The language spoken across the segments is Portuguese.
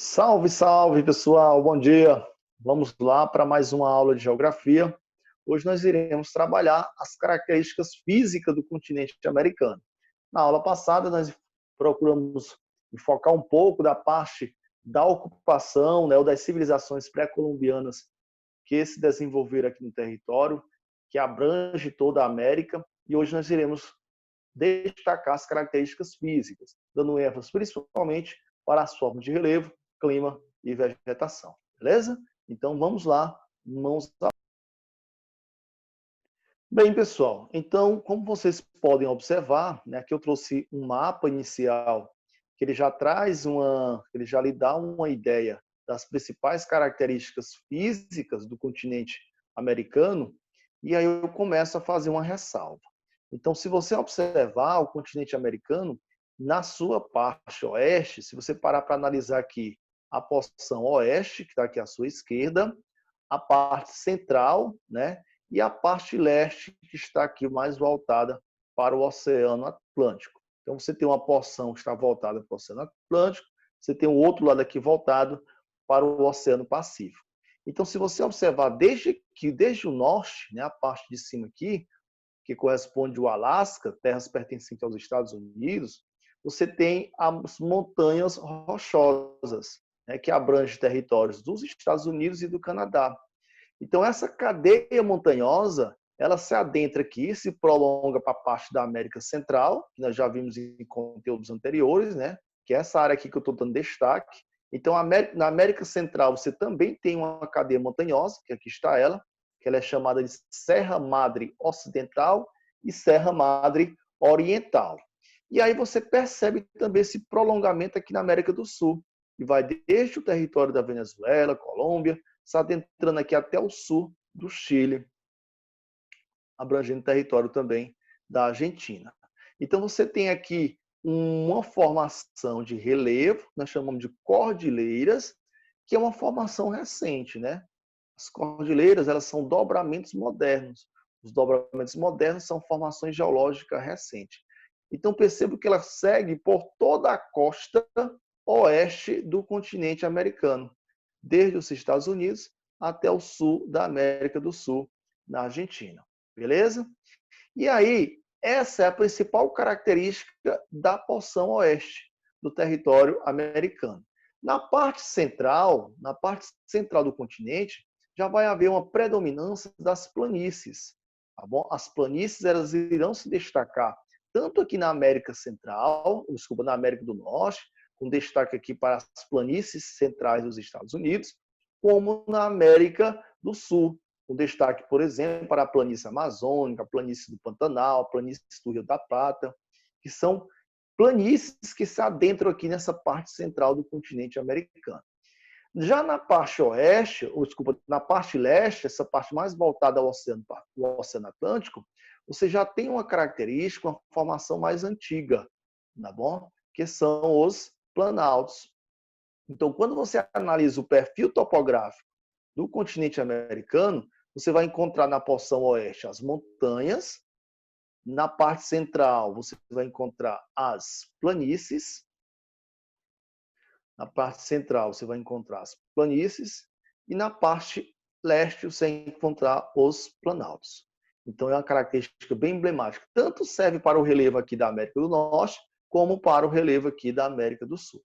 Salve, salve, pessoal, bom dia. Vamos lá para mais uma aula de geografia. Hoje nós iremos trabalhar as características físicas do continente americano. Na aula passada, nós procuramos enfocar um pouco da parte da ocupação, né, ou das civilizações pré-colombianas que se desenvolveram aqui no território, que abrange toda a América, e hoje nós iremos destacar as características físicas, dando ênfase principalmente para as formas de relevo, clima e vegetação. Beleza? Então vamos lá, mãos à... Bem, pessoal, então, como vocês podem observar, né, aqui eu trouxe um mapa inicial que ele já traz ele já lhe dá uma ideia das principais características físicas do continente americano, e aí eu começo a fazer uma ressalva. Então, se você observar o continente americano, na sua parte oeste, se você parar para analisar aqui a porção oeste, que está aqui à sua esquerda, a parte central, né? E a parte leste, que está aqui mais voltada para o Oceano Atlântico. Então, você tem uma porção que está voltada para o Oceano Atlântico, você tem o outro lado aqui voltado para o Oceano Pacífico. Então, se você observar desde o norte, né, a parte de cima aqui, que corresponde ao Alasca, terras pertencentes aos Estados Unidos, você tem as montanhas rochosas, né, que abrangem territórios dos Estados Unidos e do Canadá. Então, essa cadeia montanhosa, ela se adentra aqui, se prolonga para a parte da América Central, que nós já vimos em conteúdos anteriores, né? Que é essa área aqui que eu estou dando destaque. Então, na América Central, você também tem uma cadeia montanhosa, que aqui está ela, que ela é chamada de Serra Madre Ocidental e Serra Madre Oriental. E aí você percebe também esse prolongamento aqui na América do Sul, que vai desde o território da Venezuela, Colômbia, se adentrando aqui até o sul do Chile, abrangendo território também da Argentina. Então você tem aqui uma formação de relevo, nós chamamos de cordilheiras, que é uma formação recente, né? As cordilheiras, elas são dobramentos modernos. Os dobramentos modernos são formações geológicas recentes. Então percebo que ela segue por toda a costa oeste do continente americano, desde os Estados Unidos até o sul da América do Sul, na Argentina. Beleza? E aí, essa é a principal característica da porção oeste do território americano. Na parte central do continente, já vai haver uma predominância das planícies. Tá bom? As planícies elas irão se destacar tanto aqui na América Central, na América do Norte, com destaque aqui para as planícies centrais dos Estados Unidos, como na América do Sul, com destaque, por exemplo, para a planície amazônica, a planície do Pantanal, a planície do Rio da Prata, que são planícies que se adentram aqui nessa parte central do continente americano. Já na parte oeste, ou desculpa, na parte leste, essa parte mais voltada ao Oceano Atlântico, você já tem uma característica, uma formação mais antiga, tá bom? Que são os planaltos. Então, quando você analisa o perfil topográfico do continente americano, você vai encontrar na porção oeste as montanhas, na parte central você vai encontrar as planícies, na parte central você vai encontrar as planícies e na parte leste você vai encontrar os planaltos. Então é uma característica bem emblemática. Tanto serve para o relevo aqui da América do Norte, como para o relevo aqui da América do Sul.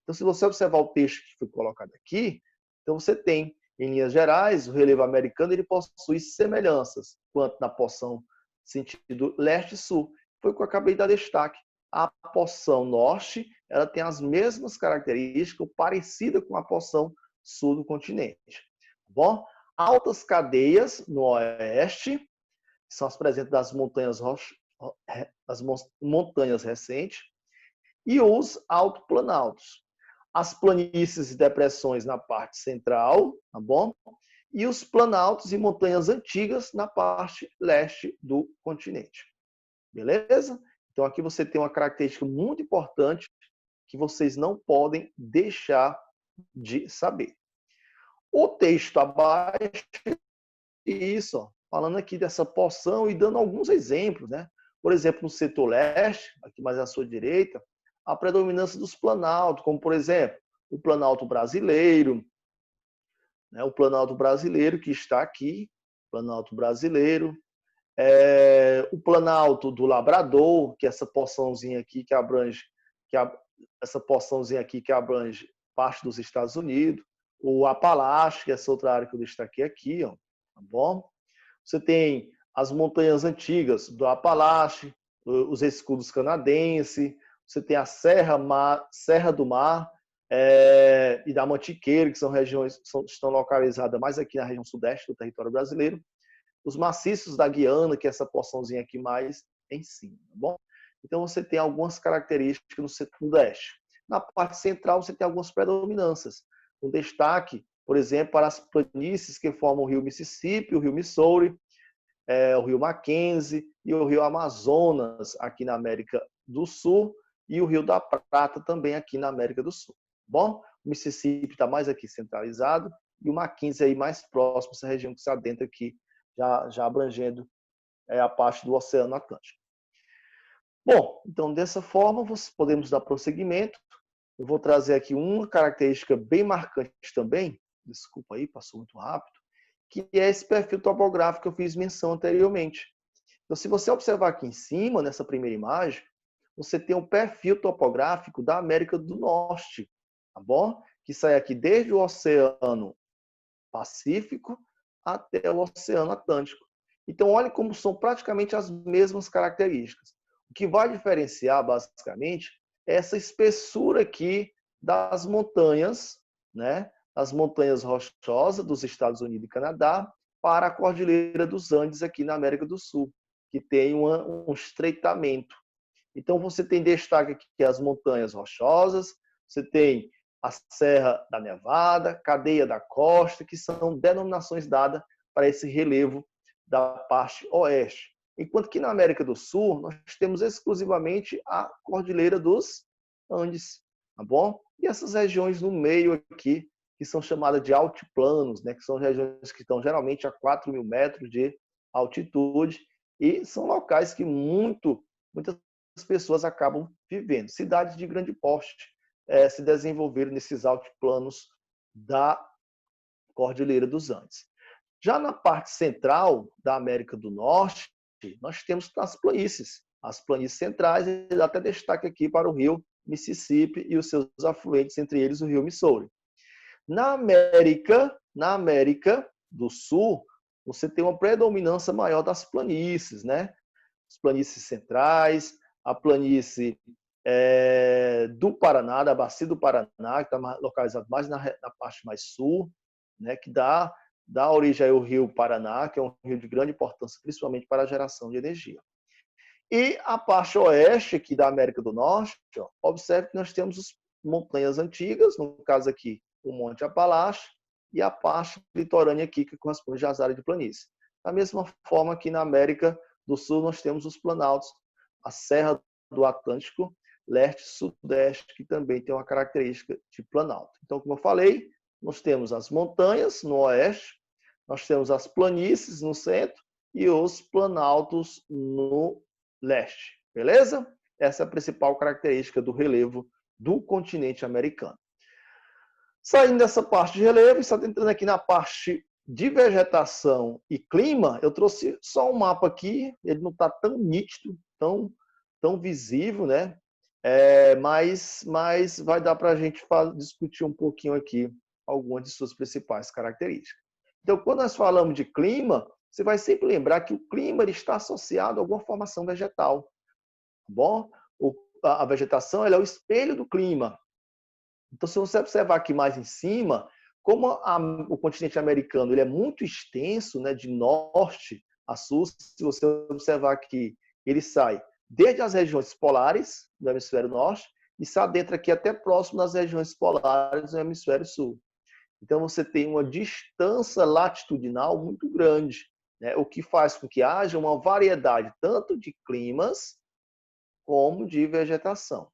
Então, se você observar o texto que foi colocado aqui, então você tem, em linhas gerais, o relevo americano ele possui semelhanças, quanto na porção sentido leste e sul. Foi o que eu acabei de dar destaque. A porção norte ela tem as mesmas características, parecida com a porção sul do continente. Tá bom? Altas cadeias no oeste, que são as presentes das montanhas recentes, e os altoplanaltos. As planícies e depressões na parte central, tá bom? E os planaltos e montanhas antigas na parte leste do continente. Beleza? Então aqui você tem uma característica muito importante que vocês não podem deixar de saber. O texto abaixo, isso, ó, falando aqui dessa porção e dando alguns exemplos, né? Por exemplo, no setor leste, aqui mais à sua direita, a predominância dos planaltos, como por exemplo, o Planalto Brasileiro, né? O Planalto Brasileiro que está aqui, Planalto Brasileiro, o Planalto do Labrador, que é essa porçãozinha aqui que abrange, essa porçãozinha aqui que abrange parte dos Estados Unidos, o Apalache, que é essa outra área que eu destaquei aqui, ó, tá bom? Você tem as montanhas antigas do Apalache, os escudos canadenses, você tem a Serra do Mar e da Mantiqueira, que são regiões que estão localizadas mais aqui na região sudeste do território brasileiro. Os maciços da Guiana, que é essa porçãozinha aqui mais em cima, tá bom? Então você tem algumas características no centro-oeste. Na parte central você tem algumas predominâncias. Um destaque, por exemplo, para as planícies que formam o rio Mississippi, o rio Missouri, o rio Mackenzie e o rio Amazonas aqui na América do Sul e o rio da Prata também aqui na América do Sul. Bom, o Mississippi está mais aqui centralizado e o Mackenzie aí mais próximo, essa região que se adentra aqui, já abrangendo a parte do Oceano Atlântico. Bom, então dessa forma podemos dar prosseguimento. Eu vou trazer aqui uma característica bem marcante também, desculpa aí, passou muito rápido, que é esse perfil topográfico que eu fiz menção anteriormente. Então, se você observar aqui em cima, nessa primeira imagem, você tem um perfil topográfico da América do Norte, tá bom? Que sai aqui desde o Oceano Pacífico até o Oceano Atlântico. Então, olhe como são praticamente as mesmas características. O que vai diferenciar, basicamente, é essa espessura aqui das montanhas, né? As montanhas rochosas dos Estados Unidos e Canadá para a Cordilheira dos Andes aqui na América do Sul, que tem um estreitamento. Então, você tem destaque aqui as montanhas rochosas, você tem a Serra da Nevada, Cadeia da Costa, que são denominações dadas para esse relevo da parte oeste. Enquanto que na América do Sul, nós temos exclusivamente a Cordilheira dos Andes, tá bom? E essas regiões no meio aqui, que são chamadas de altiplanos, né? Que são regiões que estão geralmente a 4.000 metros de altitude e são locais que muitas pessoas acabam vivendo. Cidades de grande porte se desenvolveram nesses altiplanos da Cordilheira dos Andes. Já na parte central da América do Norte, nós temos as planícies centrais, e até destaque aqui para o rio Mississippi e os seus afluentes, entre eles o rio Missouri. Na América do Sul, você tem uma predominância maior das planícies, né? As planícies centrais, a planície do Paraná, da Bacia do Paraná, que está localizado mais na parte mais sul, né? Que dá origem ao rio Paraná, que é um rio de grande importância, principalmente para a geração de energia. E a parte oeste aqui da América do Norte, observe que nós temos as montanhas antigas, no caso aqui o Monte Apalache, e a parte litorânea aqui, que corresponde às áreas de planície. Da mesma forma que na América do Sul nós temos os planaltos, a Serra do Atlântico, leste e sudeste, que também tem uma característica de planalto. Então, como eu falei, nós temos as montanhas no oeste, nós temos as planícies no centro e os planaltos no leste. Beleza? Essa é a principal característica do relevo do continente americano. Saindo dessa parte de relevo, está entrando aqui na parte de vegetação e clima, eu trouxe só um mapa aqui, ele não está tão nítido, tão visível, né? Mas vai dar para a gente discutir um pouquinho aqui algumas de suas principais características. Então, quando nós falamos de clima, você vai sempre lembrar que o clima ele está associado a alguma formação vegetal. Tá bom? A vegetação ela é o espelho do clima. Então, se você observar aqui mais em cima, como o continente americano ele é muito extenso, né, de norte a sul, se você observar aqui, ele sai desde as regiões polares do hemisfério norte e se adentra aqui até próximo das regiões polares do hemisfério sul. Então, você tem uma distância latitudinal muito grande, né, o que faz com que haja uma variedade tanto de climas como de vegetação.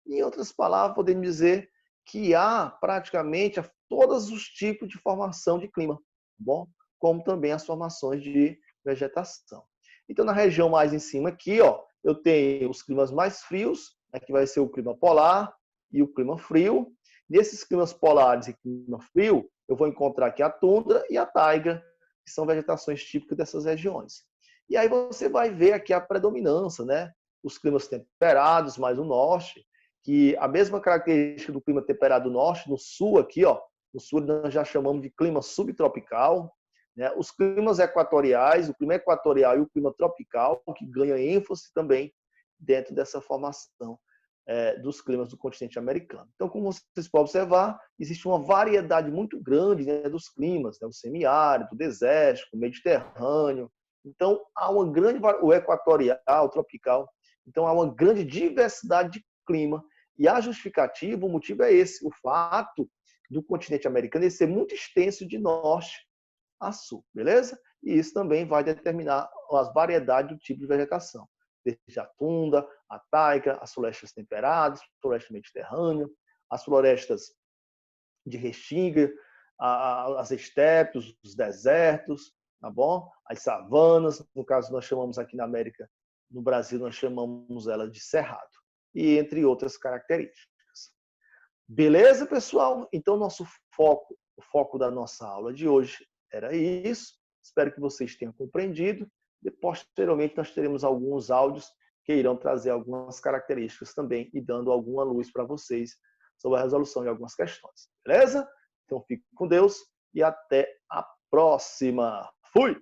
Em outras palavras, podemos dizer que há praticamente todos os tipos de formação de clima, bom? Como também as formações de vegetação. Então, na região mais em cima aqui, eu tenho os climas mais frios, que vai ser o clima polar e o clima frio. Nesses climas polares e clima frio, eu vou encontrar aqui a tundra e a taiga, que são vegetações típicas dessas regiões. E aí você vai ver aqui a predominância, né? Os climas temperados, mais o norte, que a mesma característica do clima temperado norte, no sul aqui, ó, no sul nós já chamamos de clima subtropical, né? Os climas equatoriais, o clima equatorial e o clima tropical, que ganha ênfase também dentro dessa formação dos climas do continente americano. Então, como vocês podem observar, existe uma variedade muito grande, né, dos climas, né, o semiárido, o desértico, o mediterrâneo. Então, há uma grande, o equatorial, o tropical. Então, há uma grande diversidade de clima. E a justificativa, o motivo é esse, o fato do continente americano ser muito extenso de norte a sul, beleza? E isso também vai determinar as variedades do tipo de vegetação. Desde a tundra, a taiga, as florestas temperadas, floresta mediterrânea, as florestas de restinga, as estepes, os desertos, tá bom? As savanas, no caso nós chamamos aqui na América, no Brasil nós chamamos ela de cerrado, e entre outras características. Beleza, pessoal? Então nosso foco, o foco da nossa aula de hoje era isso. Espero que vocês tenham compreendido. E posteriormente nós teremos alguns áudios que irão trazer algumas características também e dando alguma luz para vocês sobre a resolução de algumas questões. Beleza? Então fique com Deus e até a próxima. Fui!